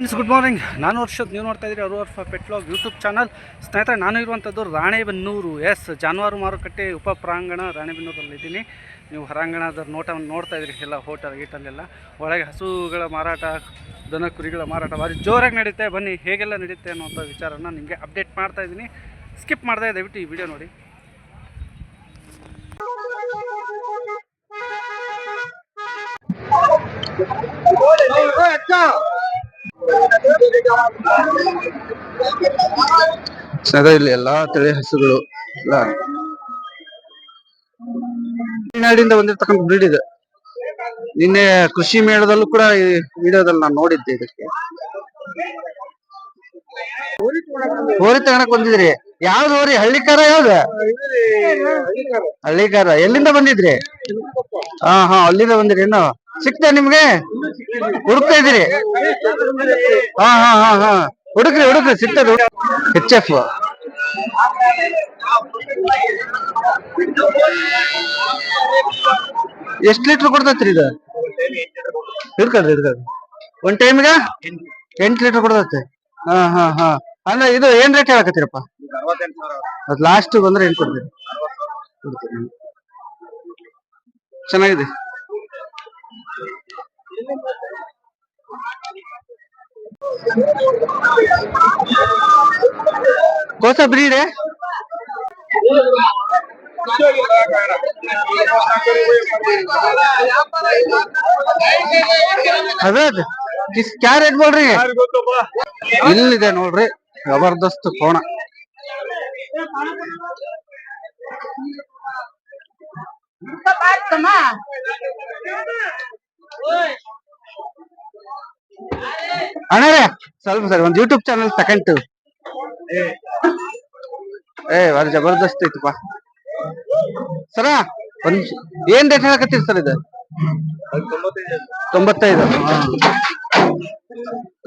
Good morning. ನಾನು ವರ್ಷದ್ ನೀವು ನೋಡ್ತಾ ಇದ್ದೀರಿ ಅರುವರ್ಫ ಪೆಟ್ಲಾಗ್ ಯೂಟ್ಯೂಬ್ ಚಾನಲ್. ಸ್ನೇಹಿತರೆ, ನಾನು ಇರುವಂಥದ್ದು ರಾಣೆಬೆನ್ನೂರು ಜಾನುವಾರು ಮಾರುಕಟ್ಟೆ ಉಪ ಪ್ರಾಂಗಣ ರಾಣೆಬೆನ್ನೂರಲ್ಲಿದ್ದೀನಿ. ನೀವು ಹೊರಾಂಗಣದ ನೋಟವನ್ನು ನೋಡ್ತಾ ಇದ್ದೀರಿ. ಎಲ್ಲ ಹೋಟೆಲ್ ಗೀಟಲ್ಲೆಲ್ಲ ಒಳಗೆ ಹಸುಗಳ ಮಾರಾಟ, ದನ ಕುರಿಗಳ ಮಾರಾಟ ಭಾರಿ ಜೋರಾಗಿ ನಡೀತೆ. ಬನ್ನಿ ಹೇಗೆಲ್ಲ ನಡೀತೆ ಅನ್ನೋಂಥ ವಿಚಾರನ ನಿಮಗೆ ಅಪ್ಡೇಟ್ ಮಾಡ್ತಾ ಇದ್ದೀನಿ. ಸ್ಕಿಪ್ ಮಾಡ್ತಾ ದಯವಿಟ್ಟು ಈ ವಿಡಿಯೋ ನೋಡಿ. ಇಲ್ಲಿ ಎಲ್ಲಾ ತಳಿ ಹಸುಗಳು ನಾಡಿಂದ ಬಂದಿರ್ತಕ್ಕಂಥ ಬ್ರೀಡ್ ಇದೆ. ನಿನ್ನೆ ಕೃಷಿ ಮೇಳದಲ್ಲೂ ಕೂಡ ಈ ವಿಡಿಯೋದಲ್ಲಿ ನಾನು ನೋಡಿದ್ದೆ. ಇದಕ್ಕೆ ಹೋರಿ ತಗೊಳಕ್ ಬಂದಿದ್ರಿ? ಯಾವ್ದು ಹೋರಿ? ಹಳ್ಳಿಕಾರ? ಯಾವ್ದು ಹಳ್ಳಿಕಾರ? ಎಲ್ಲಿಂದ ಬಂದಿದ್ರಿ? ಹಾ ಅಲ್ಲಿಂದ ಬಂದಿರಿ. ಏನು ಸಿಕ್ತ ನಿಮ್ಗೆ? ಹುಡುಕ್ತಾ ಇದ್ದೀರಿ? ಹಾ ಹುಡುಕ್ರಿ ಸಿಗ್ತದ. HF ಎಷ್ಟ್ ಲೀಟರ್ ಕೊಡ್ತೈತ್ರಿ ಇದು? ಹಿಡ್ಕಲ್ರಿ ಒಂದ್ ಟೈಮ್ಗ 8 ಲೀಟರ್ ಕೊಡ್ತೈತೆ. ಹಾ ಅಂದ್ರೆ ಇದು ಏನ್ ರೇಟ್ ಹೇಳಕತ್ತೀರಪ್ಪ? ಅದ್ ಲಾಸ್ಟ್ ಬಂದ್ರೆ ಏನ್ ಕೊಡ್ತೀರಿ? ಚೆನ್ನಾಗಿದೆ. ಕೋಸ ಬ್ರೀಡ್ ಅದ ಕ್ಯಾ ರೇಟ್ ಬೋಲ್ರಿ? ಇಲ್ಲಿದೆ ನೋಡ್ರಿ, ಜಬರ್ದಸ್ತ್ ಕೋಣ. ಅಣ್ಣ ಸ್ವಲ್ಪ ಸರಿ ಒಂದ್ ಯೂಟ್ಯೂಬ್ ಚಾನಲ್ ಸೆಕೆಂಡ್ ಭಾರಿ ಜಬರ್ದಸ್ತ್ ಐತಪ್ಪ ಸರ. ಏನ್ ರೇಟ್ ಹೇಳಕತ್ತೀರಿ ಸರ್? ಇದು 95.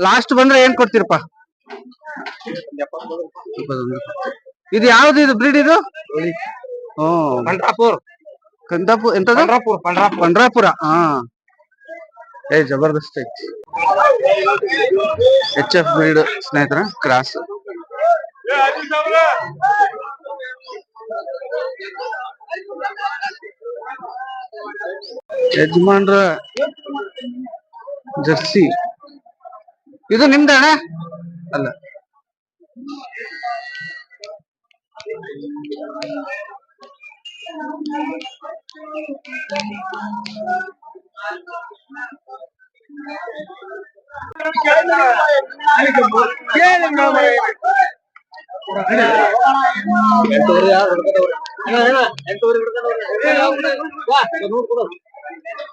ಲಾಸ್ಟ್ ಬಂದ್ರೆ ಏನ್ ಕೊಡ್ತೀರಪ್ಪ? ಇದು ಯಾವ್ದು? ಇದು ಬ್ರೀಡ್ ಇದು? ಎಂತದ? ಪಂಡ್ರಾಪುರ. ಜಬರ್ದಸ್ತ್ ಐತಿ. HF ಬ್ರೀಡ್ ಸ್ನೇಹಿತರ, ಕ್ರಾಸ್. ಯಜಮಾನ್ರ ಜರ್ಸಿ. ಇದು ನಿಮ್ದಣ್ಣ? ಅಲ್ಲ,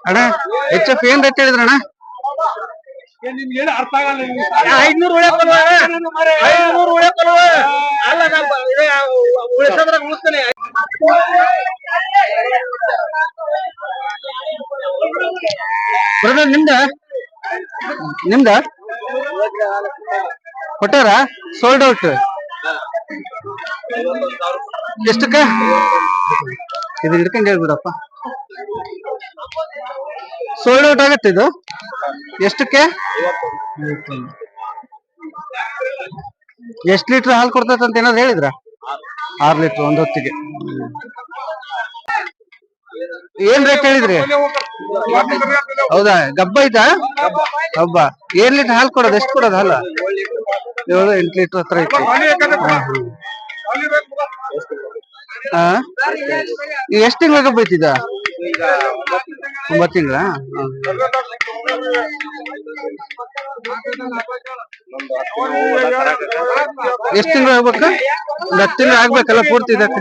ಅಣ್ಣ HF ಏನ್ ರೇಟ್ ಹೇಳಿದ್ರಣ್ಣ? 500 ನಿಮ್ದ ಕೊಟ್ಟಾರ? Sold out. ಎಷ್ಟಕ್ಕ? ಇದು ಹಿಡ್ಕೊಂಡ್ ಹೇಳ್ಬಿಡಪ್ಪ. ಸೋಲ್ಡ್ ಔಟ್ ಆಗತ್ತೆ ಇದು. ಎಷ್ಟಕ್ಕೆ? ಎಷ್ಟ್ ಲೀಟರ್ ಹಾಲು ಕೊಡ್ತೈತೆ ಅಂತ ಏನಾದ್ರು ಹೇಳಿದ್ರ? 6 ಲೀಟರ್ ಒಂದ್ ಹೊತ್ತಿಗೆ. ಏನ್ ರೇಟ್ ಹೇಳಿದ್ರಿ? ಹೌದಾ? ಗಬ್ಬ ಐತಾ? ಹಬ್ಬ. ಏನ್ ಲೀಟರ್ ಹಾಲು ಕೊಡೋದು? ಎಷ್ಟು ಕೊಡೋದು ಹಾಲು? 7-8 ಲೀಟರ್ ಹತ್ರ ಐತಿ. ಎಷ್ಟ್ ತಿಂಗಳ ಗಬ್ಬ ಐತಿದ? 9 ತಿಂಗಳ. ಎಷ್ಟ್ ತಿಂಗಳು ಆಗ್ಬೇಕು? 10 ತಿಂಗಳು ಆಗ್ಬೇಕಲ್ಲ ಪೂರ್ತಿ ಇದಕ್ಕೆ?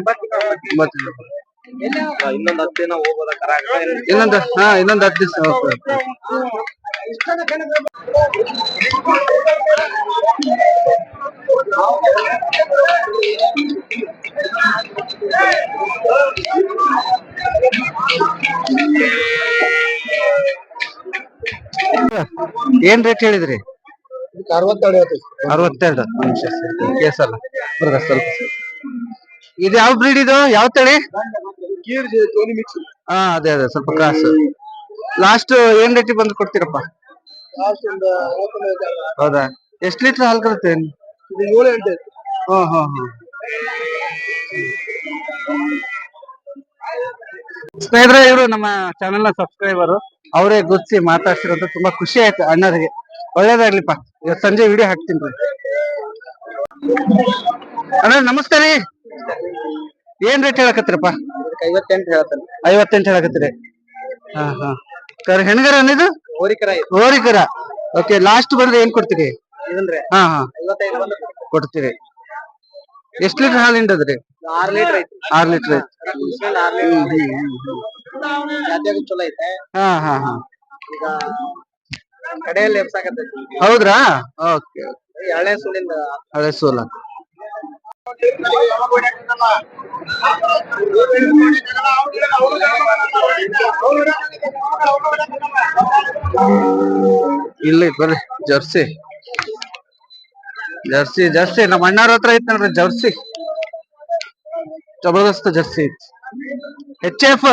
9 ತಿಂಗಳು. ಇನ್ನೊಂದು 10 ದಿನ ಹೋಗೋದ ಕರ? ಇನ್ನೊಂದು 10 ದಿವಸ. ಏನ್ ರೇಟ್ ಹೇಳಿದ್ರಿ? 62. ಕೇಸಲ್ಲ ಸ್ವಲ್ಪ. ಇದು ಯಾವ ಬ್ರೀಡ್? ಇದು ಯಾವ ತಳಿ? ಅದೇ ಸ್ವಲ್ಪ ಕ್ರಾಸ್. ಲಾಸ್ಟ್ ಏನ್ ರೇಟಿಗೆ ಬಂದು ಕೊಡ್ತೀರಪ್ಪ? ಹೌದಾ, ಎಷ್ಟು ಲೀಟರ್ ಹಾಲು ಕರುತ್ತೆ? ಹಾ ಹಾ ಹಾ. ಸ್ನೇಹಿತರೆ, ಇವರು ನಮ್ಮ ಚಾನೆಲ್ ನ ಸಬ್ಸ್ಕ್ರೈಬರ್. ಅವರೇ ಗುರ್ಸಿ ಮಾತಾಡ್ಸಿರೋದು ತುಂಬಾ ಖುಷಿ ಆಯ್ತು ಅಣ್ಣರಿಗೆ. ಒಳ್ಳೇದಾಗ್ಲಿಪ್ಪ. ಇವತ್ತು ಸಂಜೆ ವಿಡಿಯೋ ಹಾಕ್ತೀನಿ. ಅಣ್ಣ ನಮಸ್ಕಾರ ರೀ. ಏನ್ ರೇಟ್ ಹೇಳಕತ್ತೀರಪ್ಪ? 58 ಹೇಳ್ತಾನೆ. 58 ಹೇಳಕತ್ತೀರಿ. ಹಾ ಹಾ. ಹೆಣ್ಗರ ಅನ್ನಿದು ಹೋರಿಕರ. ಓಕೆ, ಲಾಸ್ಟ್ ಬಂದ್ರೆ ಏನ್ ಕೊಡ್ತೀರಿ? ಹಾ ಹಾ, ಕೊಡ್ತೀರಿ. ಎಷ್ಟ್ ಲೀಟರ್ ಹಾಲು ಹಿಂಡದ್ರಿ? 6 ಲೀಟರ್ ಐತಿ. 6 ಲೀಟರ್ ಐತಿ. ಚಲೋ ಐತೆ. ಹಾ ಹಾ ಹಾ. ಕಡೆಯಲ್ಲಿ ಎಬ್ಸಾಕತ್ತೈತಿ. ಹೌದ್ರಾ? ಓಕೆ. ಹಳೆ ಸೂಲಿಂದ. ಹಳೆ ಸೂಲ. ಇಲ್ಲಿ ಬರ್ರಿ, ಜರ್ಸಿ ಜರ್ಸಿ ಜರ್ಸಿ ನಮ್ಮ ಅಣ್ಣಾರ ಹತ್ರ ಐತ್ ನೋಡ್ರಿ ಜರ್ಸಿ. ಜಬರ್ದಸ್ತ್ ಜರ್ಸಿ ಐತಿ. HF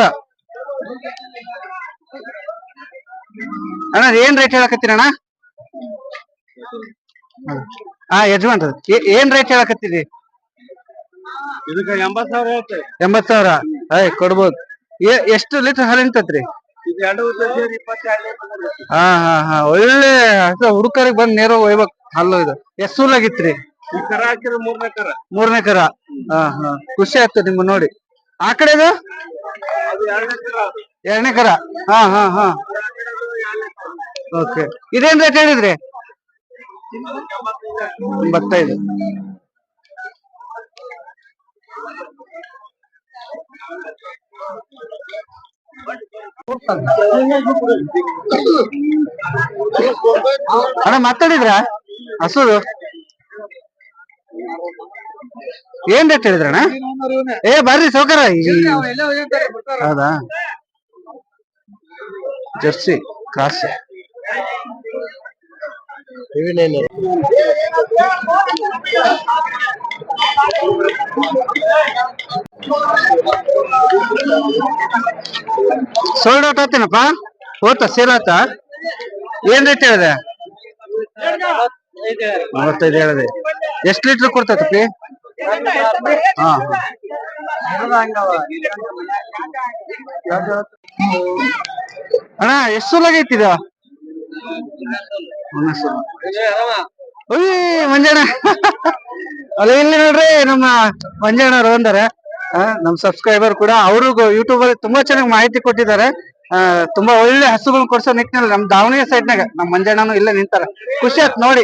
ಅಣ್ಣ ಏನ್ ರೇಟ್ ಹೇಳಕತ್ತೀರಿ ಅಣ್ಣ? ಹಾ ಯಜಮಾನ್ರ, ಏನ್ ರೇಟ್ ಹೇಳಕತ್ತೀರಿ? ಇದಕ್ಕ 80,000. 80,000. ಕೊಡ್ಬೋದು. ಎಷ್ಟು ಲೀಟರ್ ಹಾಲು ಹಿಂಡ್ತೈತ್ರಿ? ಹಾ ಹಾ ಹಾ. ಒಳ್ಳೆ ಹುಡುಕರಿಗೆ ಬಂದ್ ನೇರ ಒಯ್ಬೇಕು ಹಾಲು. ಇದು ಎಷ್ಟು ಸೂಲಾಗಿತ್ರಿ? ಮೂರನೇ ಕರ. ಹಾ ಹಾ. ಖುಷಿ ಆಯ್ತು ನಿಮ್ಗೆ ನೋಡಿ. ಆ ಕಡೆದು 2ನೇ ಕರ. ಹಾ ಹಾ ಹಾ. ಓಕೆ, ಇದೇನ್ ರೇಟ್ ಹೇಳಿದ್ರಿ? 85. ಅಣ್ಣ ಮಾತಾಡಿದ್ರ ಹಸುದು? ಏನ್ ರೇಟ್ ಹೇಳಿದ್ರಣ್ಣ? ಬರ್ರಿ ಸೌಕರ. ಹೌದಾ? Jersey cross. ಸೋಲ್ಡ್ ಔಟ್ ಆತೇನಪ್ಪ? ಹೋತ ಸೇಲ್ ಆತ? ಏನ್ ರೇಟ್ ಹೇಳಿದೆ? 45 ಹೇಳಿದೆ. ಎಷ್ಟ್ ಲೀಟರ್ ಕೊಡ್ತೈತಿ? ಹಾ. ಅಣ್ಣ ಎಷ್ಟು ಸೂಲಾಗೈತಿದ? ಮಂಜಣ್ಣ ಅಲ್ಲ, ಇಲ್ಲಿ ನೋಡ್ರಿ ನಮ್ಮ ಮಂಜಣ್ಣವ್ರು ಅಂದಾರೆ. ನಮ್ ಸಬ್ಸ್ಕ್ರೈಬರ್ ಕೂಡ. ಅವರು ಯೂಟ್ಯೂಬ್ ಅಲ್ಲಿ ತುಂಬಾ ಚೆನ್ನಾಗಿ ಮಾಹಿತಿ ಕೊಟ್ಟಿದ್ದಾರೆ. ತುಂಬಾ ಒಳ್ಳೆ ಹಸುಗಳನ್ನ ಕೊಡ್ಸೋ ನಿಟ್ಟಿನಲ್ಲಿ ನಮ್ ದಾವಣಗೆರೆ ಸೈಡ್ ನಾಗ ನಮ್ ಮಂಜಣ್ಣನು ಇಲ್ಲೇ ನಿಂತಾರ. ಖುಷಿ ಆಯ್ತು ನೋಡಿ.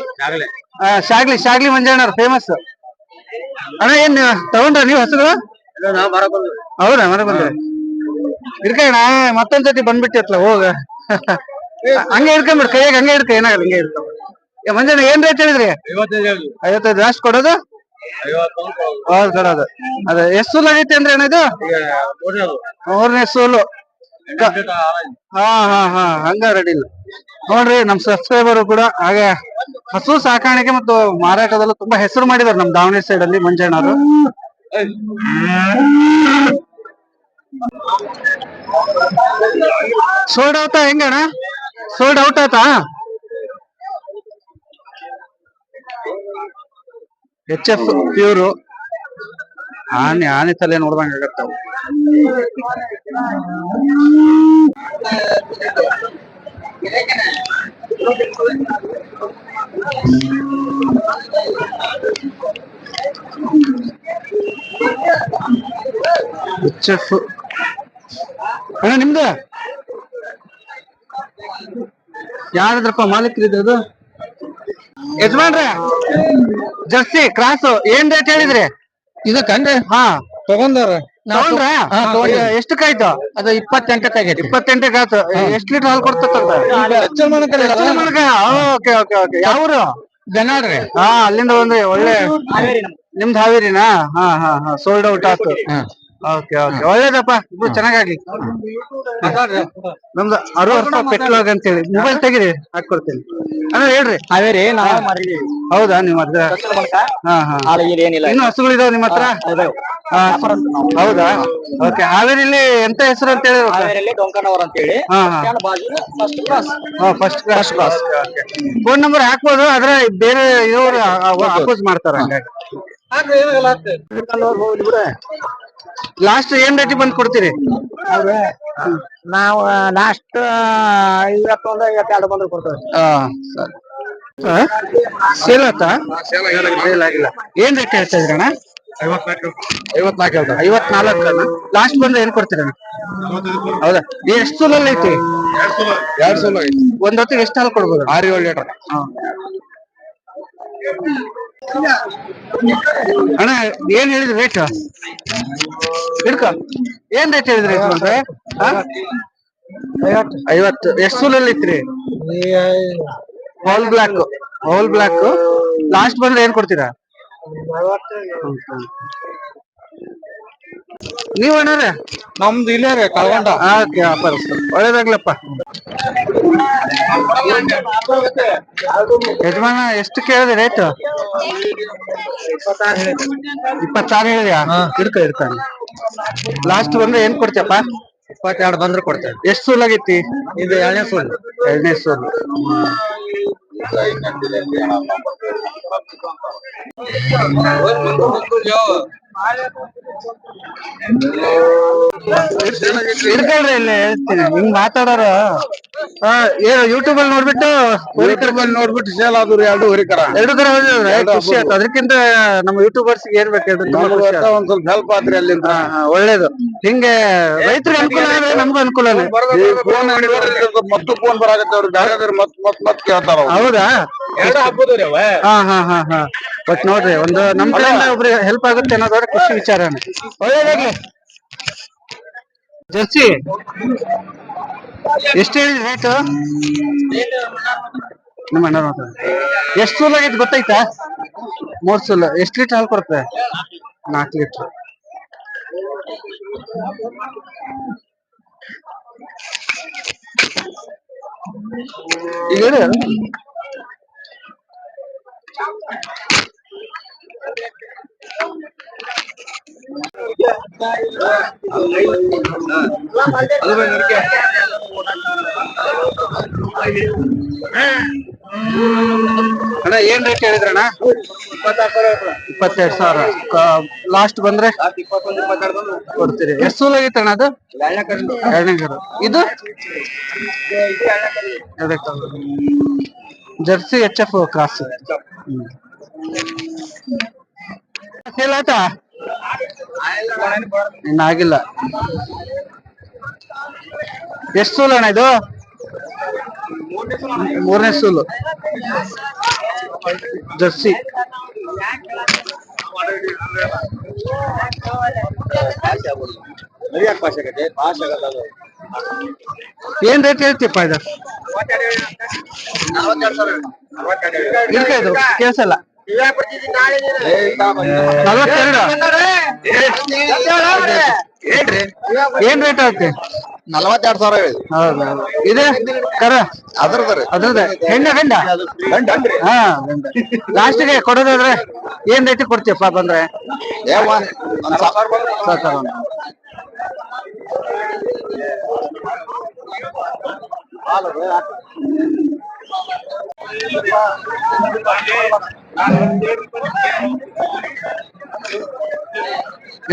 ಶಾಗ್ಲಿ ಮಂಜಣ್ಣವ್ರು ಫೇಮಸ್. ಅಣ್ಣ ಏನ್ ತಗೊಂಡ್ರ ನೀವು ಹಸುಗಳು? ಹೌದಾ, ಮರ ಬಂದ್ರೆ ಇರ್ಕಣ ಮತ್ತೊಂದ್ಸತಿ ಬಂದ್ಬಿಟ್ಟಿತ್ಲ ಹೋಗ. ಹಂಗೆ ಇಡ್ಕೊಂಬಿಡ್, ಕೈಯಾಗ ಹಂಗೆ ಇಡ್ಕ, ಏನಾಗಲ್ಲ ಹಿಂಗೆ ಇಡ್ಕೊಂಬಿಡ್. ಮಂಜಣ್ಣ ಏನ್ ರೇಟ್ ಹೇಳಿದ್ರಿ? 55. ಲಾಸ್ಟ್ ಕೊಡೋದು? ಕೊಡೋದು. ಅದ ಎಷ್ಟು ಸೂಲ್ ಆಗೈತಿ ಅಂದ್ರೆ ಅಣ್ಣ ಇದು? 3ನೇ ಸೂಲು. ಹಾ ಹಾ ಹಾ. ಹಂಗ ರೆಡಿ ಇಲ್ಲ ನೋಡ್ರಿ. ನಮ್ ಸಬ್ಸ್ಕ್ರೈಬರ್ ಕೂಡ ಹಾಗೆ ಹಸು ಸಾಕಾಣಿಕೆ ಮತ್ತು ಮಾರಾಟದಲ್ಲೂ ತುಂಬಾ ಹೆಸರು ಮಾಡಿದಾರೆ ನಮ್ ದಾವಣಗೆರೆ ಸೈಡ್ ಅಲ್ಲಿ ಮಂಜಣ್ಣವರು. ಸೋಲ್ಡ್ ಔಟ್ ಹೆಂಗಣ್ಣ? ಸೋಲ್ಡ್ ಔಟ್ ಆಯ್ತಾ? HF pure. ಆನೆ ತಲೆ ನೋಡ್ದಂಗ ಆಗತ್ತಾವ. HF ಅಣ್ಣ ನಿಮ್ದು ಯಾರದ್ರಪ್ಪ ಮಾಲೀಕರಿದ್ದು? ಅದು ಯಜಮಾನ್ರೆ, ಜರ್ಸಿ ಕ್ರಾಸ್ ಏನ್ ರೇಟ್ ಹೇಳಿದ್ರಿ? ಇದಕ್ಕಂದ್ರೆ ಹಾ ತಗೊಂಡ್ರ ಎಷ್ಟಕ್ಕಾಯ್ತು? ಅದು 28ಕ್ಕೆ ಆಗೈತಿ. 28ಕ್ಕೆ ಆಯ್ತು. ಎಷ್ಟ್ ಲೀಟರ್ ಹಾಲು ಕೊಡ್ತಂತ? Okay okay okay. ಯಾವ್ರು? ಬೆನಾಡ್ರಿ. ಹಾ, ಅಲ್ಲಿಂದ ಬಂದ್ರಿ. ಒಳ್ಳೆ ನಿಮ್ದು ಹಾವೇರಿನಾ? ಹಾ ಹಾ ಹಾ. ಸೋಲ್ಡ್ ಔಟ್ ಆಯ್ತು. ಓಕೆ ಓಕೆ ಒಳ್ಳೇದಪ್ಪ ಇಬ್ರು ಚೆನ್ನಾಗಾಗಿ ನಮ್ದು ಅರುವರ್ಪ ಪೆಟ್ಲಾಗ್ ಅಂತ ಹೇಳಿ ಮೊಬೈಲ್ ತೆಗಿರಿ ಹಾಕೊಡ್ತೀನಿ ಅಣ್ಣ ಹೇಳ್ರಿ ಹಾವೇರಿ ಹೌದಾ ನಿಮ್ ಹತ್ರ ಹಾ ಹಾ ಇನ್ನು ಹಸುಗಳಿದಾವ ನಿಮ್ಮ ಹತ್ರ ಹೌದಾ ಓಕೆ ಹಾವೇರಿಲಿ ಎಂತ ಹೆಸರು ಅಂತ ಹೇಳಿ ಡೊಂಕನವರ್ ಅಂತ ಹೇಳಿ ಫಸ್ಟ್ ಕ್ಲಾಸ್ ಫೋನ್ ನಂಬರ್ ಹಾಕ್ಬೋದು ಆದ್ರೆ ಬೇರೆ ಇವರು ಅಪೋಸ್ ಮಾಡ್ತಾರ ಹಂಗಾಗಿ ಲಾಸ್ಟ್ ಏನ್ ರೇಟಿಗೆ ಬಂದ್ ಕೊಡ್ತೀರಿ ನಾವು ಲಾಸ್ಟ್ 51-52 ಬಂದ್ರೆ ಕೊಡ್ತೇವೆ ಸೇಲ್ ಆತಾ ಸೇಲ್ ಆಗಿಲ್ಲ ಏನ್ ರೇಟ್ ಹೇಳ್ತಾ ಇದ್ರಣ್ಣ 54 ಲಾಸ್ಟ್ ಬಂದ್ರೆ ಏನ್ ಕೊಡ್ತೀರಣ್ಣ ಹೌದಾ ಎಷ್ಟು ಸೂಲಲ್ಲಿ ಐತಿ 2 ಸೂಲ ಒಂದ್ ಹೊತ್ತಿಗೆ ಎಷ್ಟು ಹಾಲು ಕೊಡ್ಬೋದು 6-7 ಲೀಟರ್ ಅಣ್ಣ ಏನ್ ಹೇಳಿದ್ರಿ ರೇಟ್ ಹಿಡ್ಕ ಏನ್ ರೇಟ್ ಹೇಳಿದ್ರಿ ಅಂದ್ರೆ 50 ಎಷ್ಟು ಸೂಲಲ್ಲಿ ಐತ್ರಿ ಹೋಲ್ ಬ್ಲಾಕ್ ಲಾಸ್ಟ್ ಬಂದ್ರೆ ಏನ್ ಕೊಡ್ತೀರಾ ನೀವ್ ಅಣ್ಣಾರ ನಮ್ದು ಇಲ್ಲೇ ರೀ ಕಳ್ಕೊಂಡ ಒಳ್ಳೇದಾಗ್ಲಪ್ಪ ಯಜಮಾನ ಎಷ್ಟು ಕೇಳಿದೆ ರೇಟ್ 26 ಹೇಳಿದ್ಯಾ ಇಡ್ತಾನೆ ಲಾಸ್ಟ್ ಬಂದ್ರೆ ಏನ್ ಕೊಡ್ತೀಯಪ್ಪ 22 ಬಂದ್ರೆ ಕೊಡ್ತೇವೆ ಎಷ್ಟು ಸೂಲಾಗೈತಿ ಇದು 2ನೇ ಸೂಲ್ 2ನೇ ಸೂಲು ಇಡ್ಕೊಳ್ರಿ ಇಲ್ಲಿ ಹೇಳ್ತೀನಿ ಹಿಂಗ್ ಮಾತಾಡೋರ ಏನು ಯೂಟ್ಯೂಬ್ ಅಲ್ಲಿ ನೋಡ್ಬಿಟ್ಟು ಸೇಲ್ ಆದ್ರು 2 ಹುರಿಕರ 2 ಕರ ಖುಷಿ ಆಯ್ತು ಅದಕ್ಕಿಂತ ನಮ್ಮ ಯೂಟ್ಯೂಬರ್ಸ್ ಏನ್ ಬೇಕು ಒಂದ್ ಸ್ವಲ್ಪ ಹೆಲ್ಪ್ ಆದ್ರಿ ಅಲ್ಲಿಂದ ಒಳ್ಳೇದು ಹಿಂಗೆ ರೈತರಿಗೆ ಅನುಕೂಲ ಆದ್ರೆ ನಮ್ಗೂ ಅನುಕೂಲನೇ ಮತ್ತು ಫೋನ್ ಬರಾಕತ್ತೆ ಅವ್ರು ಬೇರೆ ಮತ್ ಕೇಳ್ತಾರ ಹೌದಾ ಹಾ ಬಟ್ ನೋಡ್ರಿ ಒಂದು ನಮ್ ಕಡೆಯಿಂದ ಒಬ್ರಿಗೆ ಹೆಲ್ಪ್ ಆಗುತ್ತೆ ಅನ್ನೋದ್ರ ಖುಷಿ ವಿಚಾರನೇ ಒಳ್ಳೇದಾಗ್ಲಿ ಜರ್ಸಿ ಎಷ್ಟು ಹೇಳಿದ್ರಿ ರೇಟ್ ನಿಮ್ಮ ಅಣ್ಣ ಎಷ್ಟು ಸೂಲ್ ಆಗೈತೆ ಗೊತ್ತೈತಾ 3 ಸೂಲ್ ಎಷ್ಟು ಲೀಟರ್ ಹಾಲು ಕೊಡುತ್ತೆ 4 ಲೀಟರ್ ಈಗ ಹೇಳಿ ಅಣ್ಣ ಏನ್ ರೇಟ್ ಹೇಳಿದ್ರಣ್ಣ 22,000 ಲಾಸ್ಟ್ ಬಂದ್ರೆ ಕೊಡ್ತೀರಿ ಎಷ್ಟು ಸೂಲ್ ಆಗೈತೆ ಅಣ್ಣ ಅದು 2ನೇ ಕರು ಇದು ಜರ್ಸಿ HF ಕ್ರಾಸ್ ಸೇಲ್ ಆಯ್ತಾ ಇನ್ನಾಗಿಲ್ಲ ಎಷ್ಟು ಸೂಲು ಅಣ್ಣ ಇದು 3ನೇ ಸೂಲು ಜರ್ಸಿ ಏನ್ ರೇಟ್ ಹೇಳ್ತೀಯಪ್ಪ ಇದು ಇದು ಕೇಳ್ಸಲ್ಲ 42 ಏನ್ ರೇಟ್ ಆಗುತ್ತೆ 42,000 ಹೌದಾ ಇದೆ ಕರ ಅದ್ರದ ಹೆಣ್ಣ ಗಂಡ ಹಾ ಗಂಡ ಲಾಸ್ಟಿಗೆ ಕೊಡೋದಾದ್ರೆ ಏನ್ ರೇಟ್ ಕೊಡ್ತೀಯಪ್ಪ ಬಂದ್ರೆ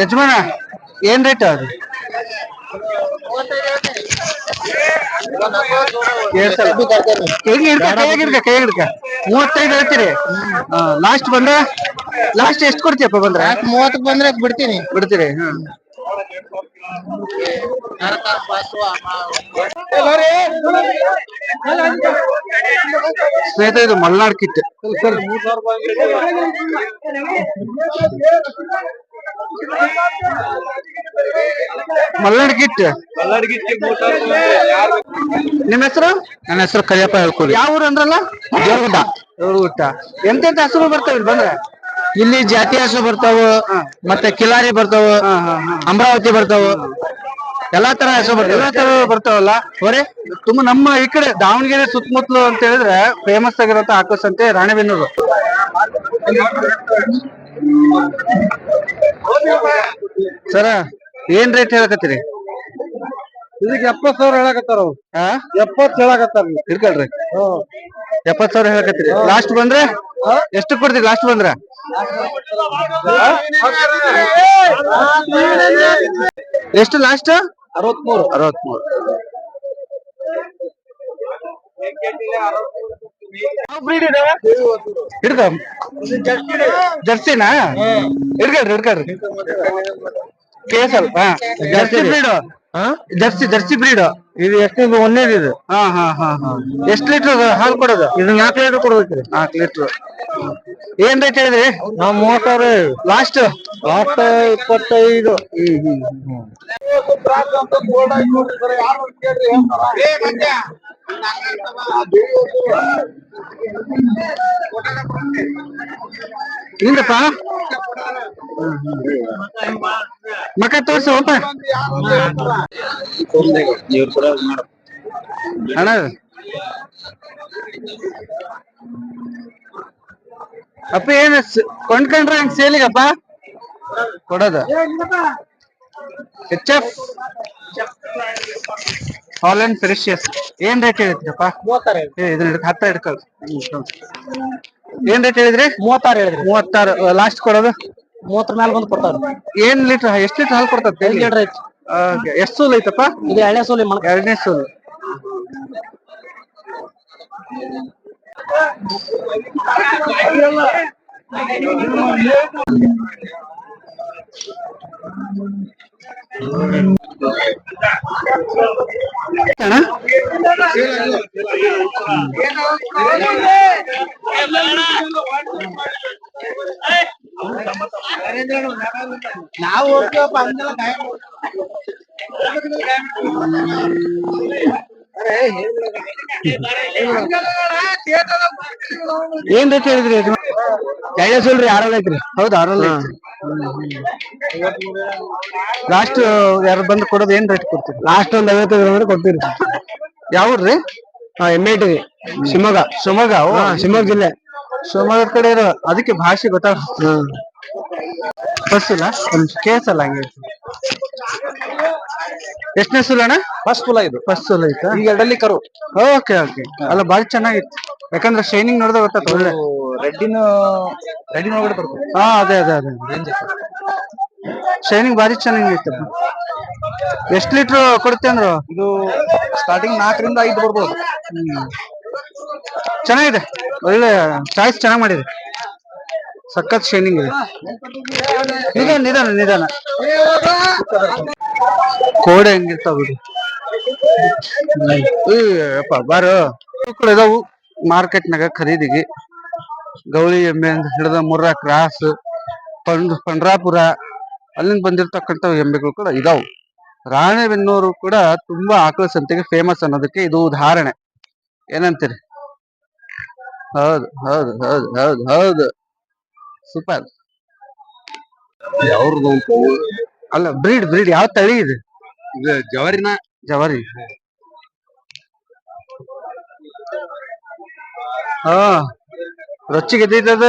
ಯಜಮಾನ ಏನ್ ರೇಟ್ ಅದು ಕೈ ಹಿಡ್ಕ 35 ಹೇಳ್ತೀರಿ ಲಾಸ್ಟ್ ಬಂದ್ರೆ ಲಾಸ್ಟ್ ಎಷ್ಟು ಕೊಡ್ತೀಯಪ್ಪ ಬಂದ್ರೆ 30 ಬಂದ್ರೆ ಬಿಡ್ತೀರಿ ಸ್ನೇಹಿತ ಇದು ಮಲ್ನಾಡ್ ಕಿಟ್ ಮಲ್ನಾಡ್ ಕಿಟ್ ನಿಮ್ಮ ಹೆಸರು ನನ್ನ ಹೆಸರು ಕರಿಯಪ್ಪ ಹೇಳ್ಕೊಡಿ ಯಾವ ಊರು ಅಂದ್ರಲ್ಲ ದೇವಗುಡ್ಡ ಎಂತೆಂತ ಹಸುಗಳು ಬರ್ತಾವೆ ಬಂದ್ರೆ ಇಲ್ಲಿ ಜಾತಿ ಹಸು ಬರ್ತಾವ ಮತ್ತೆ ಕಿಲಾರಿ ಬರ್ತಾವ ಅಮರಾವತಿ ಬರ್ತಾವ ಎಲ್ಲಾ ತರ ಹಸು ಬರ್ತಾವ. ಎಲ್ಲಾ ತರ ಬರ್ತಾವಲ್ಲ ಹೊರೆ ತುಂಬಾ ನಮ್ಮ ಈ ಕಡೆ ದಾವಣಗೆರೆ ಸುತ್ತಮುತ್ತಲು ಅಂತ ಹೇಳಿದ್ರೆ ಫೇಮಸ್ ಆಗಿರೋ ಆಕಳ ಸಂತೆ ರಾಣೆಬೆನ್ನೂರು. ಸರ ಏನ್ ರೇಟ್ ಹೇಳಕತ್ತೀರಿ? ಇದಕ್ಕೆ 70,000 ಹೇಳಕತ್ತಾರ. 70 ಹೇಳಕತ್ತಾರ. ಇರ್ಕಲ್ರಿ 70,000 ಹೇಳಕತ್ತೀರಿ. ಲಾಸ್ಟ್ ಬಂದ್ರೆ ಎಷ್ಟು ಕೊಡ್ತೀರಿ? ಲಾಸ್ಟ್ ಬಂದ್ರ ಎಷ್ಟು? ಲಾಸ್ಟ್ 63. ಹಿಡ್ಕ ಜರ್ಸಿನಾ? ಹಿಡ್ಕಲ್ರಿ ಕೇಸಲ್ ಜರ್ಸಿ ಬ್ರೀಡ್. Jersey breed. ಇದು ಎಷ್ಟು? ಒಂದೇದು ಇದು. ಎಷ್ಟು ಲೀಟರ್ ಹಾಲು ಕೊಡೋದು? ಇದು 4 ಲೀಟರ್ ಕೊಡ್ಬೇಕ್ರಿ. 4 ಲೀಟರ್. ಏನ್ ರೇಟ್ ಹೇಳಿದ್ರಿ? ನಾವ್ 30,000 ಲಾಸ್ಟ್ 25. ಹಿಂಗಪ್ಪ ಮಕ್ಕ ತೋರ್ಸಪ್ಪ ಅಣ್ಣ. ಅಪ್ಪ ಏನ್ ಕೊಂಡ್ಕೊಂಡ್ರ ಹಂಗ ಸೇಲಿಗಪ್ಪ ಕೊಡೋದ? HF ಹಾಲೆಂಡ್ ಫೆರಿಷಿಯಸ್ ಏನ್ ರೇಟ್ ಹೇಳಿದ್ರಪ್ಪ? ಇದನ್ನ ಹತ್ತ ಹಿಡ್ಕೊಳ್. ಏನ್ ರೇಟ್ ಹೇಳಿದ್ರಿ? 36 ಹೇಳಿದ್ರಿ. 36. ಲಾಸ್ಟ್ ಕೊಡೋದು 30 ಮೇಲೆ ಬಂದು ಕೊಡ್ತಾವ್ರಿ. ಏನ್ ಲೀಟರ್ ಎಷ್ಟು ಲೀಟರ್ ಹಾಲು ಕೊಡ್ತದೆ? 5 ಲೀಟರ್ ಐತಿ. ಎಷ್ಟು ಸೂಲ್ ಐತಪ್ಪ? ಇದು 2ನೇ ಸೋಲಿ. 2ನೇ ಸೂಲ್. ಅಣ್ಣ ನಾವು ಹೋಗ್ತೀವಪ್ಪ ಹಂಗೆಲ್ಲ ಗಾಯ ಏನ್ ರೇಟ್ ಹೇಳಿದ್ರಿ? 2ನೇ ಸೋಲ್ರಿ. 6 ಐತ್ರಿ. ಹೌದಾ? 6 ಲಾಸ್ಟ್ ಯಾರು ಬಂದು ಕೊಡೋದು ಏನ್ ರೇಟ್ ಕೊಡ್ತೀರಿ? ಲಾಸ್ಟ್ ಒಂದ್ 55 ಕೊಡ್ತೀರಿ. ಯಾವ್ರಿ? M8 ಶಿವಮೊಗ್ಗ. ಶಿವಮೊಗ್ಗ. ಶಿವಮೊಗ್ಗ ಜಿಲ್ಲೆ. ಶಿವಮೊಗ್ಗ ಕಡೆ ಇರೋ ಅದಕ್ಕೆ ಭಾಷೆ ಗೊತ್ತಾಗ. ಫಸ್ಟ್ ಸೂಲ ಕೇಸಲ್ಲ ಹಂಗೆ. ಎಷ್ಟನೇ ಸೂಲ ಅಣ್ಣ? ಫಸ್ಟ್ ಸೂಲ ಇದು. ಫಸ್ಟ್ ಸೂಲ ಐತಾ? ಈಗ 2ರಲ್ಲಿ ಕರು. ಓಕೆ. ಅಲ್ಲ ಬಾರಿ ಚೆನ್ನಾಗಿತ್ತು. ಯಾಕಂದ್ರೆ ಶೈನಿಂಗ್ ನೋಡಿದ್ರೆ ಗೊತ್ತಾಗ್ತ. ಒಳ್ಳೆ ರೆಡ್ಡಿನ ಒಳಗಡೆ ಬರ್ತದೆ. ಅದೇ ಶೈನಿಂಗ್ ಬಾರಿ ಚೆನ್ನಾಗಿತ್ತು. ಎಷ್ಟ್ ಲೀಟರ್ ಕೊಡುತ್ತೆ ಅಂದ್ರು? ಇದು ಸ್ಟಾರ್ಟಿಂಗ್ 4 ರಿಂದ 5 ಬರ್ಬೋದು. ಚೆನ್ನಾಗಿದೆ. ಒಳ್ಳೆ ಚಾಯ್ಸ್ ಚೆನ್ನಾಗಿ ಮಾಡಿದೆ. ಸಖತ್ ಶೈನಿಂಗ್ ಇದೆ. ನಿಧಾನ ಕೋಡೆ ಹೆಂಗಿರ್ತಾವ ಬಾರು ಕೂಡ ಇದಾವು ಮಾರ್ಕೆಟ್ನಾಗ ಖರೀದಿಗೆ. ಗೌಳಿ ಎಮ್ಮೆ ಅಂತ ಹಿಡಿದ ಮುರ್ರಾ ಕ್ರಾಸ್, ಪಂಡ್ರಾಪುರ ಅಲ್ಲಿಂದ ಬಂದಿರ್ತಕ್ಕಂಥ ಎಮ್ಮೆಗಳು ಕೂಡ ಇದಾವು. ರಾಣೆಬೆನ್ನೂರು ಕೂಡ ತುಂಬಾ ಆಕಳ ಸಂತೆಗೆ ಫೇಮಸ್ ಅನ್ನೋದಕ್ಕೆ ಇದು ಉದಾಹರಣೆ. ಏನಂತೀರಿ? ಹೌದು ಸೂಪರ್. ಅಲ್ಲ ಬ್ರೀಡ್ ಯಾವ ತಳಿ ಇದೆ? ಜವಾರಿ. ರೊಚ್ಚಿಗೆ ಎದ್ದೈತದ.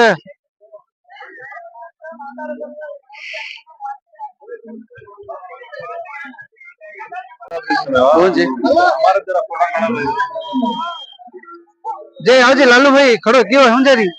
जय हाजी लालू भाई खड़ो क्यों हम जा रही